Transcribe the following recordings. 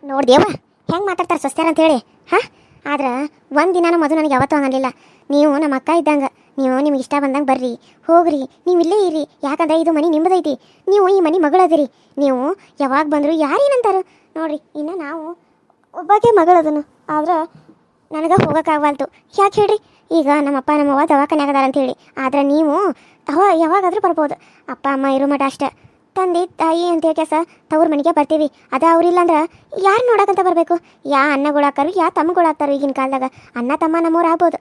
ನೋಡ್ದೇವ ಹೆಂಗೆ ಮಾತಾಡ್ತಾರೆ ಸೊಸ್ತ್ಯಾರ ಅಂತೇಳಿ ಹಾಂ. ಆದ್ರೆ ಒಂದು ದಿನಾನು ಮದು ನನಗೆ ಯಾವತ್ತೂ ಅನ್ನಲಿಲ್ಲ. ನೀವು ನಮ್ಮ ಅಕ್ಕ ಇದ್ದಂಗೆ, ನೀವು ನಿಮ್ಗೆ ಇಷ್ಟ ಬಂದಂಗೆ ಬರ್ರಿ ಹೋಗ್ರಿ, ನೀವು ಇಲ್ಲೇ ಇರಿ, ಯಾಕಂದ್ರೆ ಇದು ಮನೆ ನಿಮ್ಮದೈತಿ, ನೀವು ಈ ಮನೆ ಮಗಳದಿರಿ, ನೀವು ಯಾವಾಗ ಬಂದರು ಯಾರೇನಂತಾರೆ ನೋಡ್ರಿ. ಇನ್ನು ನಾವು ಒಬ್ಬಾಕೆ ಮಗಳದನು, ಆದ್ರೆ ನನಗೆ ಹೋಗೋಕ್ಕಾಗವಲ್ತು. ಯಾಕೆ ಹೇಳ್ರಿ, ಈಗ ನಮ್ಮಪ್ಪ ನಮ್ಮವ್ವ ದವಾಖಾನ್ಯಾಗದಾರ ಅಂತೇಳಿ, ಆದ್ರೆ ನೀವು ಯಾವಾಗಾದರೂ ಬರ್ಬೋದು. ಅಪ್ಪ ಅಮ್ಮ ಇರೋ ಮಠ ಅಷ್ಟೆ. ತಂದೆ ತಾಯಿ ಅಂತೇಳಿ ಕೆಲಸ ತವ್ರ ಮನೆಗೆ ಬರ್ತೀವಿ. ಅದ ಅವ್ರಿಲ್ಲ ಅಂದ್ರೆ ಯಾರು ನೋಡಕ್ಕಂತ ಬರಬೇಕು? ಯಾ ಅಣ್ಣಗಳಾಕಾರು ಯಾ ತಮ್ಮಗಳಾಗ್ತಾರೋ ಈಗಿನ ಕಾಲದಾಗ. ಅಣ್ಣ ತಮ್ಮ ನಮ್ಮವ್ರು ಆಗ್ಬೋದು,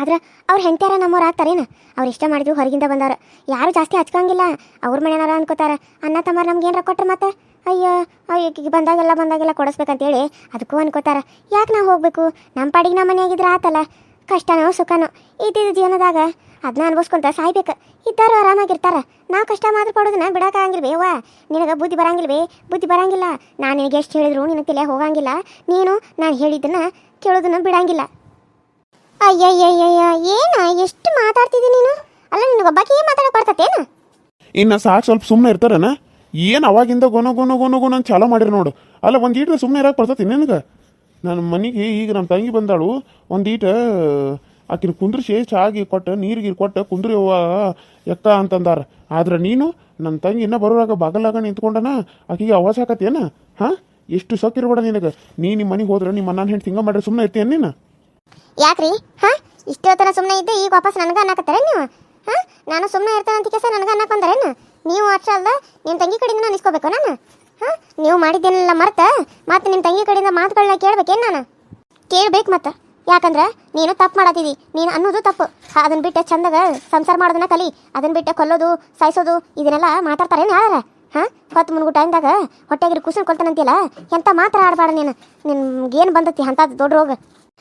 ಆದ್ರೆ ಅವ್ರು ಹೆಂಡ್ತಿಯಾರ ನಮ್ಮವ್ರು ಆಗ್ತಾರೇನು? ಅವ್ರು ಇಷ್ಟ ಮಾಡಿದ್ರು ಹೊರಗಿಂದ ಬಂದವ್ರು, ಯಾರು ಜಾಸ್ತಿ ಹಚ್ಕೊಂಗಿಲ್ಲ. ಅವ್ರ ಮನೆಯಾರ ಅನ್ಕೋತಾರೆ ಅಣ್ಣ ತಮ್ಮ ನಮ್ಗೆ ಏನಾರ ಕೊಟ್ರೆ ಮತ್ತೆ ಅಯ್ಯೋ ಅಯ್ಯೋ ಬಂದಾಗೆಲ್ಲ ಕೊಡಿಸ್ಬೇಕಂತೇಳಿ ಅದಕ್ಕೂ ಅನ್ಕೋತಾರೆ. ಯಾಕೆ ನಾವು ಹೋಗಬೇಕು? ನಮ್ಮ ಪಾಡಿಗೆ ನಮ್ಮ ಮನೆಯಾಗಿದ್ರೆ ಆತಲ್ಲ. ಕಷ್ಟನೋ ಸುಖನೋ ಇದ್ದಿದ್ದ ಜೀವನದಾಗ ಅದನ್ನ ಅನ್ಭವಿಸ್ಕೊಂತ ಸಾಯ್ಬೇಕು. ಇದ್ದಾರು ಆರಾಮಾಗಿರ್ತಾರೆ. ನಾವು ಕಷ್ಟ ಮಾತ್ರ ಪಡೋದನ್ನ ಬಿಡೋಕ್ಕಾಗಿಲ್ವೇ? ಅವ್ವ ನಿನಗೆ ಬುದ್ಧಿ ಬರಂಗಿಲ್ಲ. ನಾನು ನಿನಗೆ ಎಷ್ಟು ಹೇಳಿದ್ರು ನಿನಗೆ ತಲೆ ಹೋಗಂಗಿಲ್ಲ. ನೀನು ನಾನು ಹೇಳಿದ್ದನ್ನು ಕೇಳೋದನ್ನ ಬಿಡಂಗಿಲ್ಲ. ಅಯ್ಯಯ್ಯಯ್ಯಯ್ಯ ಏನು ಎಷ್ಟು ಮಾತಾಡ್ತಿದ್ದೀನಿ ನೀನು? ಅಲ್ಲ ನಿನಗೊಬ್ಬಾಕಿ ಏನು ಮಾತಾಡೋಕೆ ಬರ್ತತೇನು? ಇನ್ನು ಸಾಕು ಸ್ವಲ್ಪ ಸುಮ್ಮನೆ ಇರ್ತಾರೇನ? ಏನು ಅವಾಗಿಂದ ಗೊನ ಚಾಲೋ ಮಾಡಿರಿ ನೋಡು. ಅಲ್ಲ ಒಂದು ಈಟ್ರೆ ಸುಮ್ಮನೆ ಇರೋಕೆ ಬರ್ತತಿ ನಿನಗೆ? ನನ್ನ ಮನೆಗೆ ಈಗ ನಮ್ಮ ತಂಗಿ ಬಂದಾಳು, ಒಂದು ಈಟ ಆಕಿನ ಕುಂದ್ರಿಸಿ ಚಾಗಿ ಕೊಟ್ಟು ನೀರಿಗೆ ಕೊಟ್ಟು ಕುಂದ್ರಿ ಅವ್ವ ಎಕ್ಕ ಅಂತಂದಾರ. ಆದ್ರೆ ನೀನು ನನ್ನ ತಂಗಿ ಇನ್ನೂ ಬರೋರಾಗ ಬಾಗಲಾಗ ನಿಂತ್ಕೊಂಡನ ಆಕಿಗೆ ಅವಾಸ ಆಕತ್ತೇನ? ಹಾಂ, ಎಷ್ಟು ಸೊಕ್ಕಿರ್ಬೇಡ ನಿನಗೆ. ನಿಮ್ಮ ಮನೆಗೆ ಹೋದ್ರೆ ನಿಮ್ಮ ಅಣ್ಣನ ಹೆಂಡ್ತಿ ಹಿಂಗೆ ಮಾಡ್ರೆ ಸುಮ್ಮನೆ ಇರ್ತೀಯ ನೀನು? ಯಾಕ್ರಿ ಹಾಂ, ಇಷ್ಟೊತ್ತನ ಸುಮ್ಮನೆ ಇದ್ದೆ ಈಗ ವಾಪಸ್ ನನಗೆ ಅನ್ನಕತ್ತಾರೆ ನೀವು? ಹಾಂ, ನಾನು ಸುಮ್ಮನೆ ಇರ್ತಾನಂತ ಕೆಲಸ ನನಗೆ ಅನ್ನಕೊಂಡಾರೇನು? ನೀವು ಅಷ್ಟೇ ಅಲ್ದ ನಿಮ್ಮ ತಂಗಿ ಕಡೆಯಿಂದ ನಾನು ಇಸ್ಕೋಬೇಕು ನಾನು? ಹಾಂ, ನೀವು ಮಾಡಿದ್ದೇನೆಲ್ಲ ಮರ್ತ ಮತ್ತೆ ನಿಮ್ಮ ತಂಗಿ ಕಡೆಯಿಂದ ಮಾತುಗಳನ್ನ ಕೇಳ್ಬೇಕೇನು? ನಾನು ಕೇಳ್ಬೇಕು ಮತ್ತೆ. ಯಾಕಂದ್ರೆ ನೀನು ತಪ್ಪು ಮಾಡತ್ತಿದ್ದಿ, ನೀನು ಅನ್ನೋದು ತಪ್ಪು. ಅದನ್ನ ಬಿಟ್ಟು ಚಂದಾಗ ಸಂಸಾರ ಮಾಡೋದನ್ನ ಕಲಿ. ಅದನ್ನ ಬಿಟ್ಟು ಕೊಲ್ಲೋದು ಸಾಯಿಸೋದು ಇದನ್ನೆಲ್ಲ ಮಾತಾಡ್ತಾರೇನು ಯಾರ? ಹಾಂ, ಹೊತ್ತು ಮುನ್ಗು ಟೈಮ್ದಾಗ ಹೊಟ್ಟೆಗಿರಿ ಕೂಸನ್ ಕೊಲ್ತಾನಂತಿಲ್ಲ, ಎಂಥ ಮಾತ್ರ ಆಡಬೇಡ ನೀನು. ನಿನ್ಗೇನು ಬಂದತಿ ಅಂಥದ್ದು ದೊಡ್ಡ ರೋಗ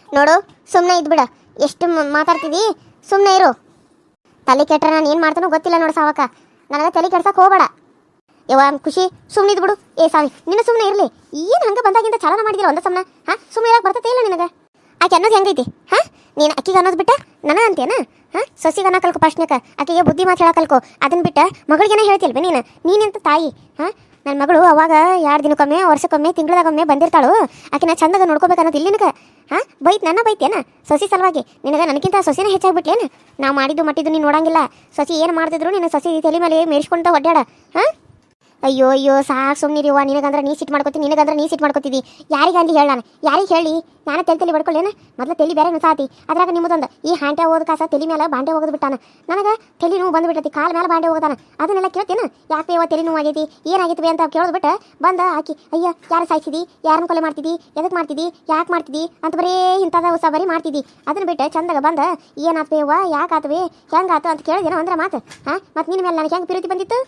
ನೋಡು. ಸುಮ್ಮನೆ ಇದ್ಬಿಡ, ಎಷ್ಟು ಮಾತಾಡ್ತಿದ್ದಿ, ಸುಮ್ಮನೆ ಇರು. ತಲೆ ಕೆಟ್ಟರೆ ನಾನು ಏನು ಮಾಡ್ತಾನೋ ಗೊತ್ತಿಲ್ಲ ನೋಡು ಸಾವಕ. ನನಗೆ ತಲೆ ಕೆಡ್ಸಕ್ಕೆ ಹೋಗಬೇಡ ಯವ್ವ. ಖುಷಿ ಸುಮ್ಮನೆ ಇದ್ಬಿಡು. ಸಾವಿ ನಿನ್ನ ಸುಮ್ಮನೆ ಇರಲಿ. ಏನು ಹಂಗೆ ಬಂದಾಗಿಂದ ಚಾಲನ ಮಾಡಿದಿಲ್ಲ ಒಂದ ಸಮನ? ಹಾಂ, ಸುಮ್ಮನೆ ಇರಕ್ಕೆ ಬರ್ತೈತೆ ಇಲ್ಲ ನಿನಗೆ? ಆಕೆ ಅನ್ನೋದು ಹೆಂಗೈತಿ? ಹಾಂ, ನೀನು ಅಕ್ಕಿಗೆ ಅನ್ನೋದು ಬಿಟ್ಟ ನನಗೆ ಅಂತೇನ? ಹಾಂ, ಸೊಸಿಗೆ ಅನ್ನೋ ಕಲ್ಕೊ ಫಸ್ಟ್ನಾಗ, ಆಕೆಗೆ ಬುದ್ಧಿ ಮಾತು ಹೇಳೋ ಕಲ್ಕೊ. ಅದನ್ನ ಬಿಟ್ಟು ಮಗಳಿಗೇನ ಹೇಳ್ತಿಲ್ವೇ ನೀನೆಂತ ತಾಯಿ? ಹಾಂ, ನನ್ನ ಮಗಳು ಅವಾಗ 2 ದಿನಕ್ಕೊಮ್ಮೆ ವರ್ಷಕ್ಕೊಮ್ಮೆ ತಿಂಗಳದಾಗೊಮ್ಮೆ ಬಂದಿರ್ತಾಳು. ಆಕಿನ ಚಂದಾಗ ನೋಡ್ಕೋಬೇಕು ಅನ್ನೋದು ಇಲ್ಲಿ ನಿನಗೆ? ಹಾಂ, ನನ್ನ ಬೈತೇನ ಸೊಸಿ ಸಲುವಾಗಿ? ನಿನಗೆ ನನಗಿಂತ ಸೊಸಿನ ಹೆಚ್ಚಾಗ್ಬಿಟ್ಲೇನು? ನಾವು ಮಾಡಿದ್ದು ನೀನು ನೋಡಂಗಿಲ್ಲ. ಸೊಸಿ ಏನು ಮಾಡ್ತಿದ್ರು ನಿನ್ನ ಸೊಸಿ ತಲೆ ಮೇಲೆ ಮೇರಿಸ್ಕೊಂತ ಒಡ್ಡಾಡ. ಹಾಂ, ಅಯ್ಯೋ ಸಾಕು ಸುಮ್ಮನಿರಿವ. ನಿನಗಂದ್ರೆ ನೀ ಸಿಟ್ಟು ಮಾಡ್ಕೊತಿದ್ದಿ. ಯಾರಿಗೆ ಅಂದು ಹೇಳ? ನಾನು ಯಾರಿಗೆ ಹೇಳಿ? ನಾನು ತಲೆ ಬಡ್ಕೊಳ್ಳೇನ? ಮೊದಲು ತಲೆ ಬೇರೆ ಸಾತಿ, ಅದ್ರಾಗ ನಿಮ್ಮದೊಂದು ಈ ಹಾಂಟೆ ಹೋದ ಕಾಸ ತಲೆ ಮೇಲೆ ಬಾಂಡೆ ಹೋಗೋದು ಬಿಟ್ಟಾನ. ನನಗೆ ತಲೆ ನೋವು ಬಂದುಬಿಟ್ಟತಿ, ಕಾಲ ಮೇಲೆ ಬಾಂಡೆ ಹೋಗೋದಾನ. ಅದನ್ನೆಲ್ಲ ಕೇಳ್ತೇನೆ. ಯಾಕೆ ತಲೆ ನೋವು ಆಗೈತಿ, ಏನಾಗೈತಿ ಅಂತ ಕೇಳೋದು ಬಿಟ್ಟು ಬಂದ ಆಕಿ ಅಯ್ಯ ಯಾರು ಸಾಯಿಸಿದಿ, ಯಾರನ್ನ ಕೊಲೆ ಮಾಡ್ತಿದ್ದಿ, ಎದಕ್ಕೆ ಮಾಡ್ತಿದ್ದಿ, ಯಾಕೆ ಮಾಡ್ತಿದ್ದಿ ಅಂತ ಬರೀ ಇಂಥದ ಹೊಸ ಬರೀ ಮಾಡ್ತಿದ್ದಿ. ಅದನ್ನ ಬಿಟ್ಟು ಚಂದಾಗ ಬಂದ ಏನಾಗ್ತೇವ, ಯಾಕೆ ಆತವೆ, ಹೆಂಗಾತು ಅಂತ ಕೇಳಿದೇನೋ ಅಂದ್ರೆ ಮಾತು. ಹಾಂ, ಮತ್ತು ನಿನ್ನ ಮೇಲೆ ನನಗೆ ಹೆಂಗೆ ಪ್ರೀತಿ ಬಂದಿತ್ತು?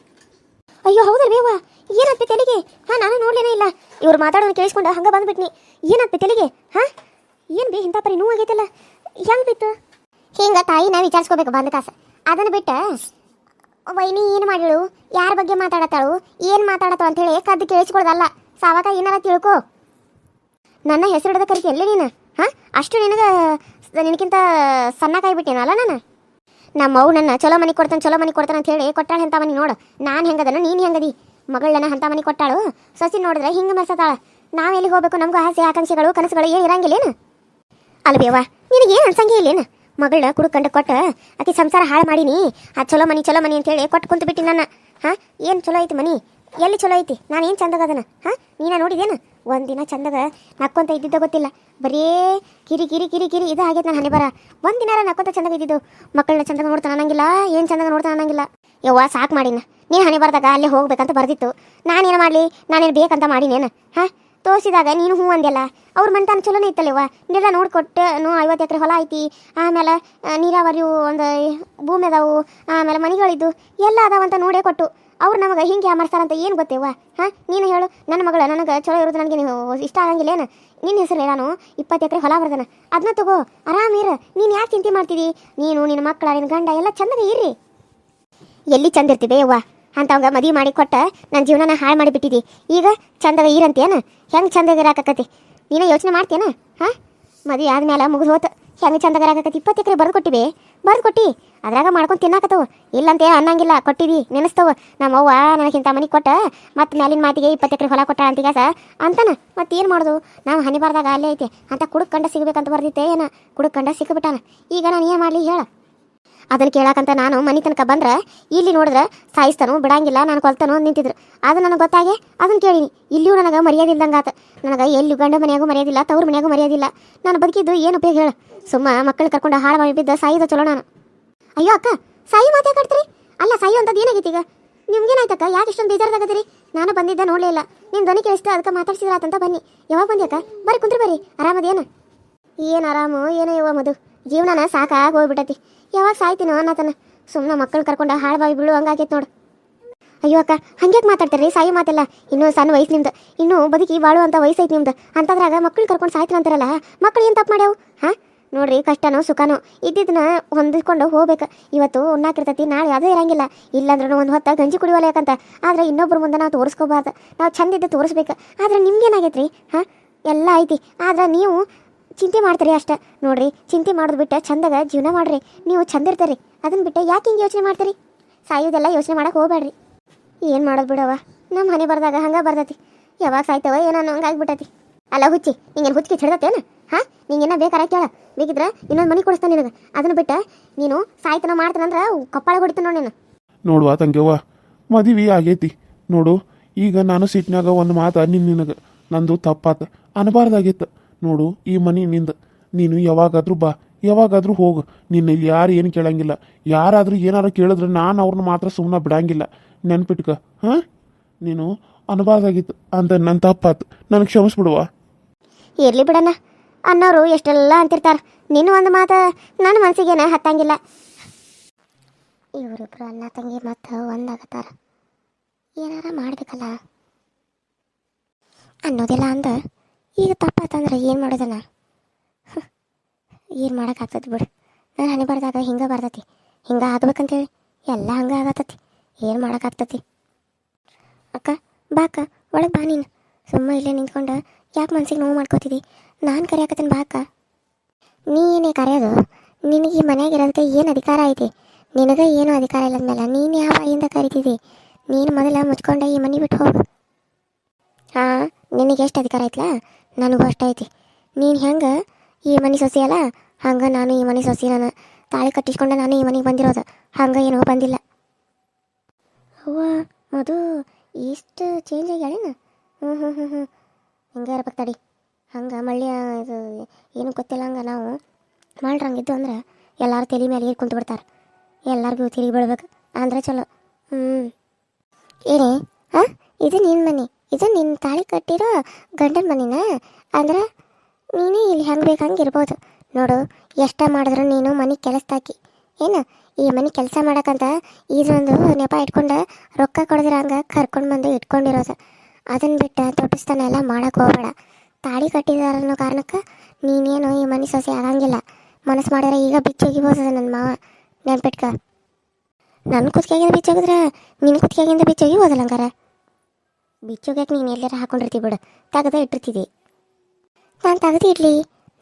ಅಯ್ಯೋ ಹೌದಲ್ವೇವ, ಏನಾಗ್ತೈತೆ ತೆಲಿಗೆ? ಹಾಂ, ನಾನು ನೋಡ್ಲೇನೇ ಇಲ್ಲ. ಇವ್ರು ಮಾತಾಡೋದು ಕೇಳಿಸ್ಕೊಂಡು ಹಂಗೆ ಬಂದುಬಿಟ್ನಿ. ಏನಾಗ್ತೈತೆ ತೆಲಿಗೆ? ಹಾಂ, ಏನು ಬಿ ಇಂಥ ಪರಿ ನೋವು ಆಗೈತಲ್ಲ, ಹೆಂಗೆ ಬಿತ್ತು? ಹಿಂಗೆ ತಾಯಿ ನಾವು ವಿಚಾರಿಸ್ಕೋಬೇಕು ಬಂದ ಕಾಸ. ಅದನ್ನು ಬಿಟ್ಟು ವೈನಿ ಏನು ಮಾಡಿಳು, ಯಾರ ಬಗ್ಗೆ ಮಾತಾಡತ್ತಾಳು, ಏನು ಮಾತಾಡತ್ತವ ಅಂಥೇಳಿ ಕದ್ದು ಕೇಳಿಸ್ಕೊಳ್ದಲ್ಲ. ಸಾವಾಗ ಏನಾರ ತಿಳ್ಕೊ. ನನ್ನ ಹೆಸರು ಹಿಡ್ದ ಕರಿಕೆ ಎಲ್ಲಿ ನೀನು? ಹಾಂ, ಅಷ್ಟು ನಿನಗಿಂತ ಸಣ್ಣಕ್ಕಾಗಿಬಿಟ್ಟೇನಲ್ಲ ನಾನು? ನಮ್ಮ ಅವು ನನ್ನ ಚಲೋ ಮನೆ ಕೊಡ್ತಾನೆ ಅಂತ ಹೇಳಿ ಕೊಟ್ಟಾಳೆ ಅಂತ ಮನೆ ನೋಡು. ನಾನು ಹೆಂಗದನ, ನೀನು ಹೆಂಗದಿ? ಮಗಳನ್ನ ಅಂತ ಮನೆ ಕೊಟ್ಟಾಳು. ಸೊಸಿ ನೋಡಿದ್ರೆ ಹಿಂಗೆ ಮೆರ್ಸತಾಳ. ನಾವು ಎಲ್ಲಿಗೆ ಹೋಗ್ಬೇಕು? ನಮಗೂ ಆಸೆ ಆಕಾಂಕ್ಷೆಗಳು ಕನಸುಗಳು ಏನು ಇರಂಗಿಲ್ಲೇನು? ಅಲ್ಬೇವ, ನಿನಗೇನು ಅನ್ಸಂಗೆ ಇಲ್ಲೇನು? ಮಗಳನ್ನ ಕುಡ್ಕೊಂಡು ಕೊಟ್ಟು ಆಕೆ ಸಂಸಾರ ಹಾಳು ಮಾಡೀನಿ. ಆ ಚಲೋ ಮನೆ ಅಂತೇಳಿ ಕೊಟ್ಟು ಕುಂತು ಬಿಟ್ಟು ನನ್ನ. ಹಾಂ, ಏನು ಚಲೋ ಐತಿ ಮನಿ? ಎಲ್ಲಿ ಚಲೋ ಐತಿ? ನಾನು ಏನು ಚಂದಗದನ? ಹಾಂ, ನೀನು ನೋಡಿದೇನು? ಒಂದಿನ ಚಂದಗ ನಕ್ಕೊಂತ ಇದ್ದಿದ್ದ ಗೊತ್ತಿಲ್ಲ, ಬರೀ ಕಿರಿ ಇದು ಆಗೈತೆ ನಾನು ಹಣೆ ಬರ. ಒಂದಿನಾರ ನಕ್ಕೊಂತ ಚಂದಾಗ ಇದ್ದಿದ್ದು. ಮಕ್ಕಳನ್ನ ಚಂದಾಗ ನೋಡ್ತಾನೆ ಅನ್ನಂಗಿಲ್ಲ, ಏನು ಚಂದಾಗ ನೋಡ್ತಾನೆ ಅನ್ನಂಗಿಲ್ಲ. ಯವ್ವ ಸಾಕು ಮಾಡಿನ. ನೀನು ಹಣೆ ಬರ್ದಾಗ ಅಲ್ಲೇ ಹೋಗ್ಬೇಕಂತ ಬರ್ದಿತ್ತು. ನಾನೇನು ಮಾಡಲಿ? ನಾನೇನು ಬೇಕಂತ ಮಾಡಿನೇನು? ಹಾಂ, ತೋರಿಸಿದಾಗ ನೀನು ಹ್ಞೂ ಅಂದೆಲ್ಲ. ಅವ್ರ ಮನ್ತಾನ ಚಲೋನೇ ಇತ್ತಲ್ಲವ್ವ. ಇನ್ನೆಲ್ಲ ನೋಡ್ಕೊಟ್ಟು 50 ಎಕರೆ ಹೊಲ ಐತಿ, ಆಮೇಲೆ ನೀರಾವರಿ ಒಂದು ಭೂಮಿ ಅದಾವು, ಆಮೇಲೆ ಮನೆಗಳಿದ್ದು ಎಲ್ಲ ಅದಾವಂತ ನೋಡೇ ಕೊಟ್ಟು ಅವ್ರು ನಮಗೆ ಹಿಂಗೆ ಯಾಮರ್ಸ್ತಾರಂತ ಏನು ಗೊತ್ತೇವ? ಹಾಂ, ನೀನು ಹೇಳು. ನನ್ನ ಮಗಳು ನನಗೆ ಚಲೋ ಇರೋದು ನನಗೆ ಇಷ್ಟ ಆಗಂಗಿಲ್ಲೇನು? ನಿನ್ನ ಹೆಸರು ನಾನು 20 ಎಕರೆ ಹೊಲ ಬರ್ದನ, ಅದನ್ನ ತಗೋ ಆರಾಮಿರ. ನೀನು ಯಾಕೆ ಚಿಂತೆ ಮಾಡ್ತಿದ್ದಿ? ನೀನು ನಿನ್ನ ಮಕ್ಕಳ ನಿನ್ನ ಗಂಡ ಎಲ್ಲ ಚಂದಾಗ ಇರ್ರಿ. ಎಲ್ಲಿ ಚಂದ ಇರ್ತಿದ್ದೆ ಯವ್ವ? ಅಂತವಂಗ ಮದುವೆ ಮಾಡಿ ಕೊಟ್ಟ ನನ್ನ ಜೀವನನ ಹಾಳು ಮಾಡಿಬಿಟ್ಟಿದ್ದಿ. ಈಗ ಚಂದಾಗ ಇರಂತೇನ? ಹೆಂಗೆ ಚಂದಾಗ ಇರಾಕತಿ? ನೀನು ಯೋಚನೆ ಮಾಡ್ತೇನ? ಹಾಂ, ಮದುವೆ ಆದ್ಮೇಲೆ ಮುಗಿದು ಹೋತು. ಹೆಂಗೆ ಚಂದಾಗ ಇರಾಕತಿ? 20 ಎಕರೆ ಬರೆದು ಕೊಟ್ಟಿವೆ. ಬರ್ದು ಕೊಟ್ಟಿ ಅದ್ರಾಗ ಮಾಡ್ಕೊಂಡು ತಿನ್ನಾಕತ್ತವು ಇಲ್ಲಂತ ಅನ್ನಂಗಿಲ್ಲ ಕೊಟ್ಟಿವಿ ನೆನೆಸ್ತವ ನಮ್ಮ ಅವ್ವ ನನಗಿಂತ ಮನೆ ಕೊಟ್ಟ ಮತ್ತೆ ಮ್ಯಾಲಿನ ಮಾತಿಗೆ 20 ಎಕರೆ ಹೊಲ ಕೊಟ್ಟ ಅಂತೀಗ ಅಂತಾನ ಮತ್ತೆ ಏನು ಮಾಡೋದು ನಾವು ಹನಿ ಬಾರ್ದಾಗ ಅಲ್ಲೇ ಐತೆ ಅಂತ ಕುಡುಕ್ ಕಂಡ ಸಿಗ್ಬೇಕಂತ ಬರ್ದಿತ್ತೆ ಏನ ಕುಡುಕ್ ಕಂಡ ಸಿಕ್ಕಿಬಿಟ್ಟಾನ ಈಗ ನಾನು ಏನು ಮಾಡಲಿ ಹೇಳ ಅದನ್ನು ಕೇಳಾಕಂತ ನಾನು ಮನೆ ತನಕ ಬಂದ್ರೆ ಇಲ್ಲಿ ನೋಡಿದ್ರೆ ಸಾಯಿಸ್ತಾನು ಬಿಡಂಗಿಲ್ಲ ನಾನು ಕೊಲ್ತಾನು ನಿಂತಿದ್ರು ಅದು ನನಗೆ ಗೊತ್ತಾಗೆ ಅದನ್ನು ಕೇಳೀನಿ ಇಲ್ಲಿಯೂ ನನಗೆ ಮರ್ಯಾದೆ ಇಲ್ದಂಗೆ ಆತ ನನಗೆ ಎಲ್ಲಿ ಗಂಡ ಮನೆಯಾಗೂ ಮರ್ಯಾದಿಲ್ಲ ತವ್ರ ಮನೆಯಾಗೂ ಮರ್ಯಾದಿಲ್ಲ ನಾನು ಬದುಕಿದ್ದು ಏನು ಉಪಯೋಗ ಹೇಳು ಸುಮ್ಮ ಮಕ್ಕಳು ಕರ್ಕೊಂಡು ಹಾಳು ಮಾಡಿ ಬಿದ್ದ ಸಾಯಿದ ಚಲೋ ನಾನು ಅಯ್ಯೋ ಅಕ್ಕ ಸಾಯಿ ಮಾತೇ ಕಟ್ತೀರಿ ಅಲ್ಲ ಸಾಯಿ ಅಂತದ್ದು ಏನಾಗೈತಿ ಈಗ ನಿಮ್ಗೇನಾಯ್ತಕ್ಕ ಯಾಕೆ ಇಷ್ಟೊಂದು ಬೇಜಾರ್ದಾಗತ್ತೀರಿ ನಾನು ಬಂದಿದ್ದ ನೋಡಲೇ ಇಲ್ಲ ನಿಮ್ಮ ಧ್ವನಿ ಕೇಳಿಸ್ತು ಅದಕ್ಕೆ ಮಾತಾಡ್ಸಿದ್ರಾತಂತ ಬನ್ನಿ ಯಾವಾಗ ಬಂದಿ ಅಕ್ಕ ಬರ್ರಿ ಕುಂತ್ರಿ ಬರ್ರಿ ಆರಾಮದೇನು ಏನು ಆರಾಮು ಏನೋ ಯವ್ವ ಮದು ಜೀವನನ ಸಾಕಾಗಿ ಹೋಗ್ಬಿಟ್ಟತಿ ಯಾವಾಗ ಸಾಯ್ತೀನೋ ಅನ್ನತನ ಸುಮ್ಮನೆ ಮಕ್ಕಳು ಕರ್ಕೊಂಡು ಹಾಳು ಬಾವಿ ಬೀಳು ಹಂಗಾಗೈತೆ ನೋಡು ಅಯ್ಯೋ ಅಕ್ಕ ಹಂಗ್ಯಾಕೆ ಮಾತಾಡ್ತೀರಿ ಸಾಯಿ ಮಾತೆಲ್ಲ ಇನ್ನೂ ಸಣ್ಣ ವಯಸ್ಸು ನಿಮ್ದು ಇನ್ನೂ ಬದುಕಿ ಬಾಳು ಅಂತ ವಯಸ್ಸೈತಿ ನಿಮ್ದು ಅಂತದ್ರಾಗ ಮಕ್ಕಳು ಕರ್ಕೊಂಡು ಸಾಯ್ತೀನಿ ಅಂತಾರಲ್ಲ ಮಕ್ಕಳು ಏನು ತಪ್ಪು ಮಾಡ್ಯಾವು ಹಾಂ ನೋಡ್ರಿ ಕಷ್ಟನೋ ಸುಖನೋ ಇದ್ದಿದ್ದನ್ನ ಹೊಂದಿಕೊಂಡು ಹೋಗ್ಬೇಕು ಇವತ್ತು ಉಣ್ಣಾಕಿರ್ತೈತಿ ನಾಳೆ ಅದೇ ಇರಂಗಿಲ್ಲ ಇಲ್ಲಾಂದ್ರೂ ಒಂದು ಹೊತ್ತ ಗಂಜಿ ಕುಡಿಯೋಲ್ಲ ಯಾಕಂತ ಆದ್ರೆ ಇನ್ನೊಬ್ಬರ ಮುಂದೆ ನಾವು ತೋರಿಸ್ಕೋಬಾರ್ದು ನಾವು ಚಂದಿದ್ದು ತೋರಿಸ್ಬೇಕು ಆದ್ರೆ ನಿಮ್ಗೇನಾಗೈತ್ರಿ ಹಾಂ ಎಲ್ಲ ಐತಿ ಆದ್ರೆ ನೀವು ಚಿಂತೆ ಮಾಡ್ತೀರಿ ಅಷ್ಟೇ ನೋಡ್ರಿ ಚಿಂತೆ ಮಾಡೋದು ಬಿಟ್ಟು ಚಂದಾಗ ಜೀವನ ಮಾಡ್ರಿ ನೀವು ಚಂದ ಇರ್ತೀರಿ ಅದನ್ನ ಬಿಟ್ಟು ಯಾಕೆ ಹಿಂಗೆ ಯೋಚನೆ ಮಾಡ್ತೀರಿ ಸಾಯೋದೆಲ್ಲ ಯೋಚನೆ ಮಾಡಕ್ಕೆ ಹೋಗ್ಬೇಡ್ರಿ ಏನು ಮಾಡೋದು ಬಿಡವ ನಮ್ಮ ಮನೆ ಬರ್ದಾಗ ಹಂಗೆ ಬರ್ತೈತಿ ಯಾವಾಗ ಸಾಯ್ತವ ಏನೋ ಹಂಗೆ ಆಗ್ಬಿಟ್ಟೈತಿ ಅಲ್ಲ ಹುಚ್ಚಿ ನಿಂಗೇನು ಹುಚ್ಚಿಗೆ ಹಿಡ್ದತ್ತೇನು ಹಾಂ ನಿಂಗೇನ ಬೇಕಾರೆ ಕೇಳ ಬೇಕಿದ್ರೆ ಇನ್ನೊಂದು ಮನೆ ಕೊಡಿಸ್ತಾನೆ ನಿನಗೆ ಅದನ್ನು ಬಿಟ್ಟು ನೀನು ಸಾಯ್ತನ ಮಾಡ್ತಾನಂದ್ರೆ ಕಪ್ಪಾಳ ಹೊಡಿತಾನೆ ನೋಡಿ ನೀನು ನೋಡುವ ತಂಗ್ಯವ್ವ ಮದುವೆ ಆಗೈತಿ ನೋಡು ಈಗ ನಾನು ಸಿಟ್ನಾಗ ಒಂದು ಮಾತು ನಿನಗೆ ನಂದು ತಪ್ಪಾತ ಅನಬಾರ್ದಾಗಿತ್ತು ನೋಡು ಈ ಮನೆ ನಿಂದ ನೀನು ಯಾವಾಗಾದ್ರೂ ಬಾ ಯಾವಾಗಾದ್ರೂ ಹೋಗು ನಿನ್ನ ಇಲ್ಲಿ ಯಾರು ಏನು ಕೇಳಂಗಿಲ್ಲ ಯಾರಾದರೂ ಏನಾರು ಕೇಳಿದ್ರೆ ನಾನು ಅವ್ರನ್ನ ಮಾತ್ರ ಸುಮ್ಮನೆ ಬಿಡಂಗಿಲ್ಲ ನೆನ್ಪಿಟ್ಕ ಹಾಂ ನೀನು ಅನಬಾರ್ದಾಗಿತ್ತು ಅಂತ ನನ್ನ ತಪ್ಪಾತು ನನಗೆ ಕ್ಷಮಿಸ್ಬಿಡುವ ಇರ್ಲಿ ಬಿಡಣ್ಣ ಅನ್ನೋರು ಎಷ್ಟೆಲ್ಲ ಅಂತಿರ್ತಾರೆ ನಿನ್ನ ಒಂದು ಮಾತು ನನ್ನ ಮನಸ್ಸಿಗೇನ ಹತ್ತಂಗಿಲ್ಲ ಇವರಿಬ್ರು ಅಣ್ಣ ತಂಗಿ ಮತ್ತು ಒಂದಾಗತ್ತಾರ ಏನಾರ ಮಾಡ್ಬೇಕಲ್ಲ ಅನ್ನೋದಿಲ್ಲ ಅಂದ ಈಗ ತಪ್ಪಾತಂದ್ರೆ ಏನು ಮಾಡೋದಣ್ಣ ಏನು ಮಾಡೋಕ್ಕಾಗ್ತದೆ ಬಿಡು ನಾನು ಹನಿ ಬರ್ದಾಗ ಹಿಂಗೆ ಬರ್ತೈತಿ ಹಿಂಗೆ ಆಗ್ಬೇಕಂತೇಳಿ ಎಲ್ಲ ಹಂಗೆ ಆಗತ್ತತಿ ಏನು ಮಾಡೋಕ್ಕಾಗ್ತತಿ ಅಕ್ಕ ಬಾ ಅಕ್ಕ ಒಳಗೆ ಬಾ ನೀನು ಸುಮ್ಮ ಇಲ್ಲೇ ನಿಂತ್ಕೊಂಡು ಯಾಕೆ ಮನ್ಸಿಗೆ ನೋವು ಮಾಡ್ಕೋತಿದ್ದಿ ನಾನು ಕರೆಯಾಕತ್ತೀನಿ ಬಾ ಅಕ್ಕ ನೀ ಏನೇ ಕರೆಯೋದು ನಿನಗೆ ಈ ಮನೆಯಾಗ ಇರೋದಕ್ಕೆ ಏನು ಅಧಿಕಾರ ಐತಿ ನಿನಗೆ ಏನೂ ಅಧಿಕಾರ ಇಲ್ಲದ್ಮೇಲೆ ನೀನು ಯಾವ ಬಾಯಿಂದ ಕರಿತಿದ್ದಿ ನೀನು ಮೊದಲ ಮುಚ್ಕೊಂಡೆ ಈ ಮನೆ ಬಿಟ್ಟು ಹೋಗು ಹಾಂ ನಿನಗೆ ಎಷ್ಟು ಅಧಿಕಾರ ಐತಲ್ಲ ನನಗೂ ಅಷ್ಟ ಐತಿ ನೀನು ಹೆಂಗೆ ಈ ಮನೆ ಸೊಸೆ ಅಲ್ಲ ಹಂಗೆ ನಾನು ಈ ಮನೆ ಸೊಸೆ ನಾನು ತಾಳಿ ಕಟ್ಟಿಸ್ಕೊಂಡೆ ನಾನು ಈ ಮನೆಗೆ ಬಂದಿರೋದು ಹಂಗೆ ಏನೋ ಬಂದಿಲ್ಲ ಅವ್ವ ಮದು ಇಷ್ಟು ಚೇಂಜ್ ಆಗ್ಯಾಳೇನ ಹಿಂಗೆ ಇರ್ಬೇಕು ತಡಿ ಹಂಗೆ ಮಳ್ಳಿ ಇದು ಏನು ಗೊತ್ತಿಲ್ಲ ಹಂಗೆ ನಾವು ಮಾಡ್ರಂಗಿದ್ದು ಅಂದ್ರೆ ಎಲ್ಲರೂ ತಲೆ ಮೇಲೆ ಏರ್ ಕುಂತು ಬಿಡ್ತಾರೆ ಎಲ್ಲರಿಗೂ ತಿರುಗಿ ಬೀಳ್ಬೇಕು ಅಂದ್ರೆ ಚಲೋ ಏನೇ ಹಾಂ ಇದು ನಿನ್ನ ಮನೆ ಇದು ನಿನ್ನ ತಾಳಿ ಕಟ್ಟಿರೋ ಗಂಡನ ಮನೆನ ಅಂದ್ರೆ ನೀನೇ ಇಲ್ಲಿ ಹೆಂಗೆ ಬೇಕು ಹಂಗೆ ಇರ್ಬೋದು ನೋಡು ಎಷ್ಟ ಮಾಡಿದ್ರು ನೀನು ಮನೆ ಕೆಲಸದಾಕಿ ಏನು ಈ ಮನೆ ಕೆಲಸ ಮಾಡೋಕ್ಕಂತ ಇದೊಂದು ನೆಪ ಇಟ್ಕೊಂಡು ರೊಕ್ಕ ಕೊಡದಿರ ಹಂಗೆ ಕರ್ಕೊಂಡು ಬಂದು ಇಟ್ಕೊಂಡಿರೋದು ಅದನ್ನು ಬಿಟ್ಟು ತೊಟ್ಟಿಸ್ತಾನೆ ಎಲ್ಲ ಮಾಡೋಕೆ ಹೋಗಬೇಡ ತಾಳಿ ಕಟ್ಟಿದಾರ ಅನ್ನೋ ಕಾರಣಕ್ಕೆ ನೀನೇನು ಈ ಮನೆ ಸೊಸೆ ಆಗಂಗಿಲ್ಲ ಮನಸ್ಸು ಮಾಡಿದ್ರೆ ಈಗ ಬಿಚ್ಚೋಗಿಬೋದು ನನ್ನ ಮಾವ ನೆನ್ಪಿಟ್ಕ ನನ್ನ ಕುತ್ತಿಗೆಗಿಂದ ಬಿಚ್ಚೋಗಿದ್ರೆ ನಿನ್ನ ಕುತ್ತಿಗೆಗಿಂದ ಬಿಚ್ಚೋಗಿಬೋದಲ್ಲ ಹಂಗಾರೆ ಬಿಚ್ಚೋಗ್ಯಾಕೆ ನೀನು ಎಲ್ಲಾರ ಹಾಕೊಂಡಿರ್ತೀವಿ ಬಿಡು ತೆಗೆದ ಇಟ್ಟಿರ್ತಿದ್ದಿ ನಾನು ತೆಗೆದು ಇಡಲಿ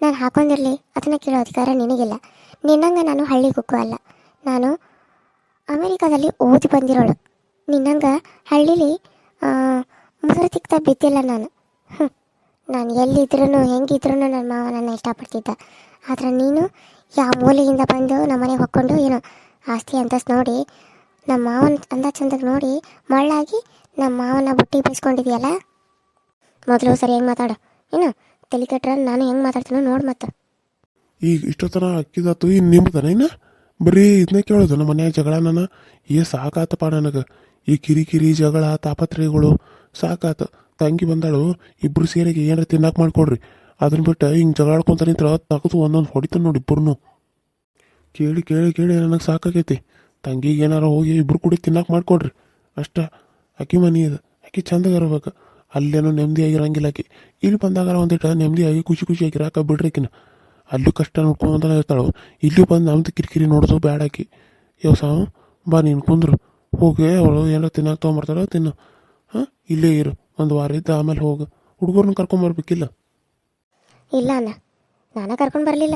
ನಾನು ಹಾಕೊಂಡಿರಲಿ ಅದನ್ನು ಕೇಳೋ ಅಧಿಕಾರ ನಿನಗಿಲ್ಲ ನಿನ್ನಂಗೆ ನಾನು ಹಳ್ಳಿ ಕುಕ್ಕು ಅಲ್ಲ ನಾನು ಅಮೇರಿಕಾದಲ್ಲಿ ಓದಿ ಬಂದಿರೋಳು ನಿನ್ನಂಗೆ ಹಳ್ಳೀಲಿ ಮುಸುರು ತಿಕ್ತಾ ಬಿದ್ದಿಲ್ಲ ನಾನು ಎಲ್ಲಿದ್ರೂ ಹೆಂಗಿದ್ರೂ ನನ್ನ ಮಾವ ನನ್ನ ಇಷ್ಟಪಡ್ತಿದ್ದ ಆದರೆ ನೀನು ಯಾವ ಮೂಲೆಯಿಂದ ಬಂದು ನಮ್ಮ ಮನೆಗೆ ಹೊಕ್ಕೊಂಡು ಏನೋ ಆಸ್ತಿ ಅಂತಸ್ತು ನೋಡಿ ನಮ್ಮ ಮಾವನ ಅಂದ ಚಂದಕ್ಕೆ ನೋಡಿ ಮಳ್ಳಾಗಿ ನಮ್ಮ ಮಾವನ ಬುಟ್ಟಿ ಬೀಸ್ಕೊಂಡಿದೆಯಲ್ಲ ಮೊದಲು ಸರಿಯಾಗಿ ಮಾತಾಡು ಏನು ತಲೆ ಕೆಟ್ರೆ ನಾನು ಹೆಂಗೆ ಮಾತಾಡ್ತೀನೋ ನೋಡಿ ಮತ್ತೆ ಈಗ ಇಷ್ಟೊತ್ತನ ಅಕ್ಕಿದಾತು ಇನ್ನು ನಿಮ್ದನ ಇನ್ನು ಬರೀ ಇದನ್ನೇ ಕೇಳೋದು ನಮ್ಮ ಮನ್ಯಾಗ ಜಗಳ ನಾನು ಸಾಕಾತಪ್ಪ ನನಗೆ ಈ ಕಿರಿಕಿರಿ ಜಗಳ ತಾಪತ್ರಯಗಳು ಸಾಕಾತ ತಂಗಿ ಬಂದಾಳು ಇಬ್ಬರು ಸೇರಿಗೆ ಏನಾರ ತಿನ್ನಕ್ಕೆ ಮಾಡ್ಕೊಡ್ರಿ ಅದನ್ನ ಬಿಟ್ಟು ಹಿಂಗೆ ಜಗಳಾಡ್ಕೊಂತ ನಿಂತ್ರ ತಗದು ಒಂದೊಂದು ಹೊಡಿತಾನೆ ನೋಡಿ ಇಬ್ಬರು ಕೇಳಿ ಕೇಳಿ ಕೇಳಿ ನನಗೆ ಸಾಕಾಗೈತಿ ತಂಗಿಗೆ ಏನಾರ ಹೋಗಿ ಇಬ್ಬರು ಕೂಡಿ ತಿನ್ನಕ್ಕೆ ಮಾಡ್ಕೊಡ್ರಿ ಅಷ್ಟ ಅಕ್ಕಿ ಮನೆ ಇದು ಅಕ್ಕಿ ಚಂದಾಗ ಇರ್ಬೇಕು ಅಲ್ಲೇನೋ ನೆಮ್ಮದಿಯಾಗಿರಂಗಿಲ್ಲ ಆಕಿ ಇಲ್ಲಿ ಬಂದಾಗಾರ ಒಂದಿಟ್ಟು ನೆಮ್ಮದಿಯಾಗಿ ಖುಷಿ ಖುಷಿಯಾಗಿರಾಕ ಬಿಡ್ರಿಕಿನ ಅಲ್ಲೂ ಕಷ್ಟ ನೋಡ್ಕೊಂತಾನೆ ಇರ್ತಾಳು ಇಲ್ಲಿ ಬಂದು ನಮ್ದು ಕಿರಿಕಿರಿ ನೋಡೋದು ಬ್ಯಾಡ ಆಕಿ ಸಾವು ಬಾ ನೀನು ಕುಂದ್ರು ಹೋಗಿ ಅವಳು ಏನಾರ ತಿನ್ನಕ್ಕೆ ತೊಗೊಂಬರ್ತಾರೋ ತಿನ್ನು ಹಾಂ ಇಲ್ಲೇ ಇರು ಒಂದು ವಾರ ಇದ್ದು ಆಮೇಲೆ ಹೋಗು ಹುಡುಗರನ್ನ ಕರ್ಕೊಂಬರ್ಬೇಕಿಲ್ಲ ಇಲ್ಲ ಅಣ್ಣ ನಾನು ಕರ್ಕೊಂಡು ಬರಲಿಲ್ಲ